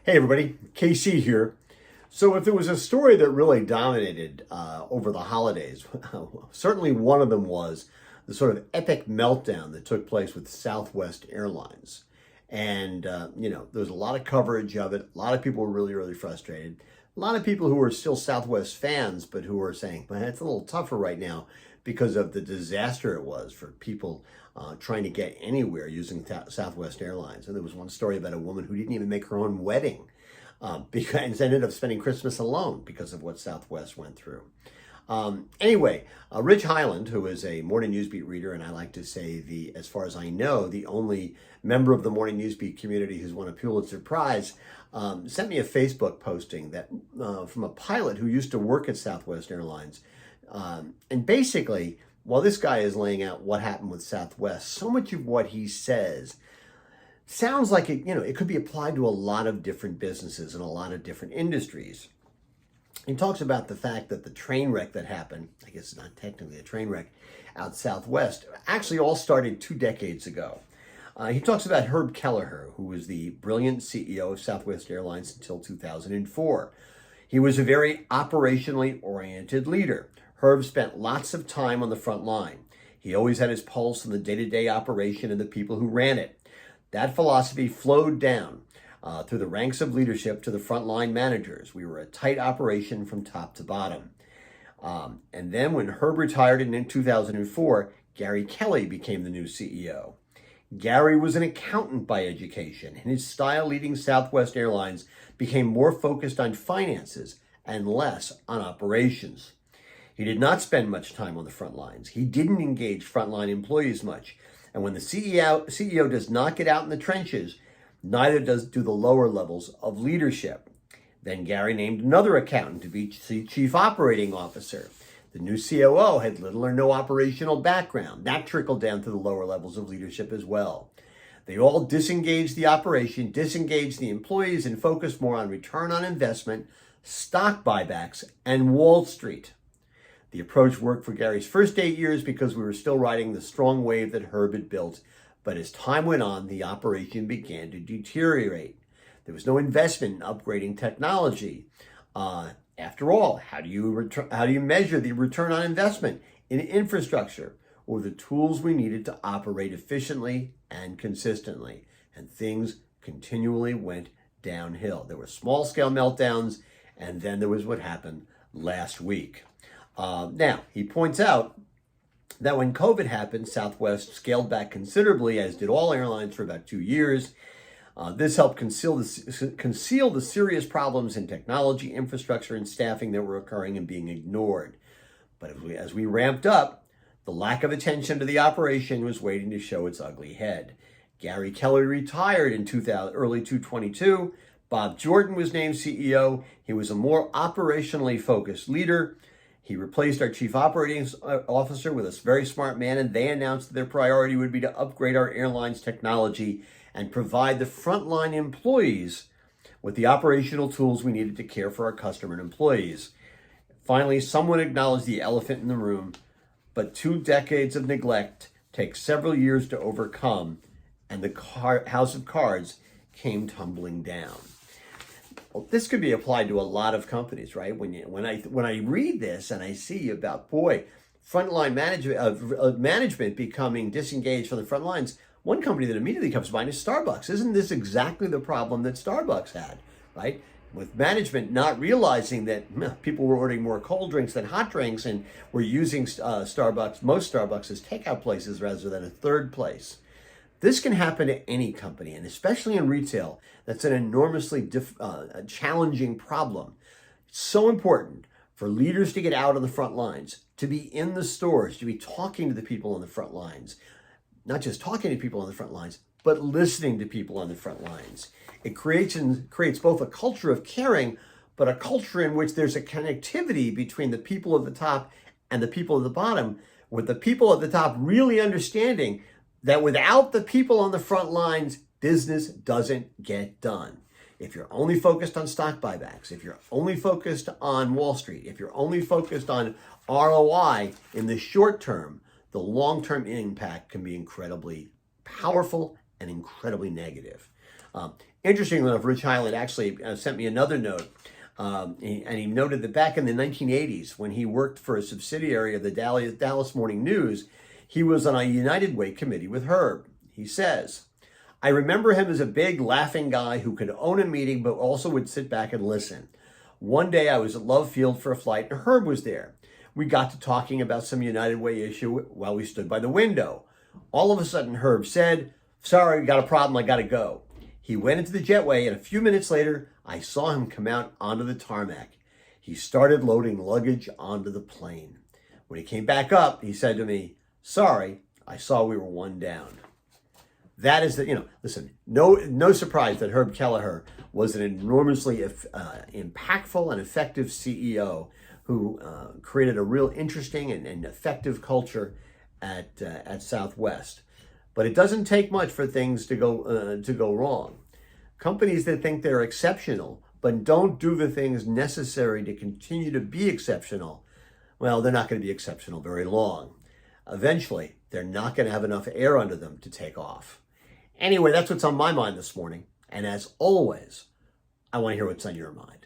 Hey everybody, KC here. So if there was a story that really dominated over the holidays, certainly one of them was the sort of epic meltdown that took place with Southwest Airlines. And, there was a lot of coverage of it. A lot of people were really, really frustrated. A lot of people who were still Southwest fans, but who were saying, well, it's a little tougher right now because of the disaster it was for people trying to get anywhere using Southwest Airlines. And there was one story about a woman who didn't even make her own wedding because ended up spending Christmas alone because of what Southwest went through. Anyway, Rich Highland, who is a Morning Newsbeat reader, and I like to say as far as I know, the only member of the Morning Newsbeat community who's won a Pulitzer Prize, sent me a Facebook posting that from a pilot who used to work at Southwest Airlines. And basically, while this guy is laying out what happened with Southwest, so much of what he says sounds like it could be applied to a lot of different businesses and a lot of different industries. He talks about the fact that the train wreck that happened, I guess it's not technically a train wreck, out Southwest, actually all started 2 decades ago. He talks about Herb Kelleher, who was the brilliant CEO of Southwest Airlines until 2004. He was a very operationally oriented leader. Herb spent lots of time on the front line. He always had his pulse on the day-to-day operation and the people who ran it. That philosophy flowed down through the ranks of leadership to the frontline managers. We were a tight operation from top to bottom. And then when Herb retired in 2004, Gary Kelly became the new CEO. Gary was an accountant by education, and his style leading Southwest Airlines became more focused on finances and less on operations. He did not spend much time on the front lines. He didn't engage frontline employees much. And when the CEO does not get out in the trenches, neither do the lower levels of leadership. Then Gary named another accountant to be chief operating officer. The new COO had little or no operational background. That trickled down to the lower levels of leadership as well. They all disengaged the operation, disengaged the employees, and focused more on return on investment, stock buybacks, and Wall Street. The approach worked for Gary's first 8 years because we were still riding the strong wave that Herb had built. But as time went on, the operation began to deteriorate. There was no investment in upgrading technology. After all, how do you measure the return on investment in infrastructure or the tools we needed to operate efficiently and consistently? And things continually went downhill. There were small-scale meltdowns, and then there was what happened last week. Now, he points out that when COVID happened, Southwest scaled back considerably, as did all airlines for about 2 years. This helped conceal the serious problems in technology, infrastructure, and staffing that were occurring and being ignored. But as we ramped up, the lack of attention to the operation was waiting to show its ugly head. Gary Kelly retired in early 2022. Bob Jordan was named CEO. He was a more operationally focused leader. He replaced our chief operating officer with a very smart man, and they announced that their priority would be to upgrade our airline's technology and provide the frontline employees with the operational tools we needed to care for our customer and employees. Finally, someone acknowledged the elephant in the room, but 2 decades of neglect take several years to overcome, and the house of cards came tumbling down. Well, this could be applied to a lot of companies, right? When I read this and I see about, frontline management becoming disengaged from the front lines, one company that immediately comes to mind is Starbucks. Isn't this exactly the problem that Starbucks had, right? With management not realizing that people were ordering more cold drinks than hot drinks and were using most Starbucks as takeout places rather than a third place. This can happen to any company, and especially in retail, that's an enormously challenging problem. It's so important for leaders to get out on the front lines, to be in the stores, to be talking to the people on the front lines. Not just talking to people on the front lines, but listening to people on the front lines. It creates both a culture of caring, but a culture in which there's a connectivity between the people at the top and the people at the bottom, with the people at the top really understanding that without the people on the front lines, business doesn't get done. If you're only focused on stock buybacks, if you're only focused on Wall Street, if you're only focused on ROI in the short term, the long-term impact can be incredibly powerful and incredibly negative. Interestingly enough, Rich Highland actually sent me another note. And he noted that back in the 1980s, when he worked for a subsidiary of the Dallas Morning News, he was on a United Way committee with Herb. He says, I remember him as a big, laughing guy who could own a meeting, but also would sit back and listen. One day I was at Love Field for a flight, and Herb was there. We got to talking about some United Way issue while we stood by the window. All of a sudden, Herb said, sorry, got a problem, I gotta go. He went into the jetway, and a few minutes later, I saw him come out onto the tarmac. He started loading luggage onto the plane. When he came back up, he said to me, sorry, I saw we were one down. That is listen, no surprise that Herb Kelleher was an enormously impactful and effective CEO who created a real interesting and effective culture at Southwest. But it doesn't take much for things to go wrong. Companies that think they're exceptional but don't do the things necessary to continue to be exceptional, well, they're not going to be exceptional very long. Eventually, they're not going to have enough air under them to take off. Anyway, that's what's on my mind this morning. And as always, I want to hear what's on your mind.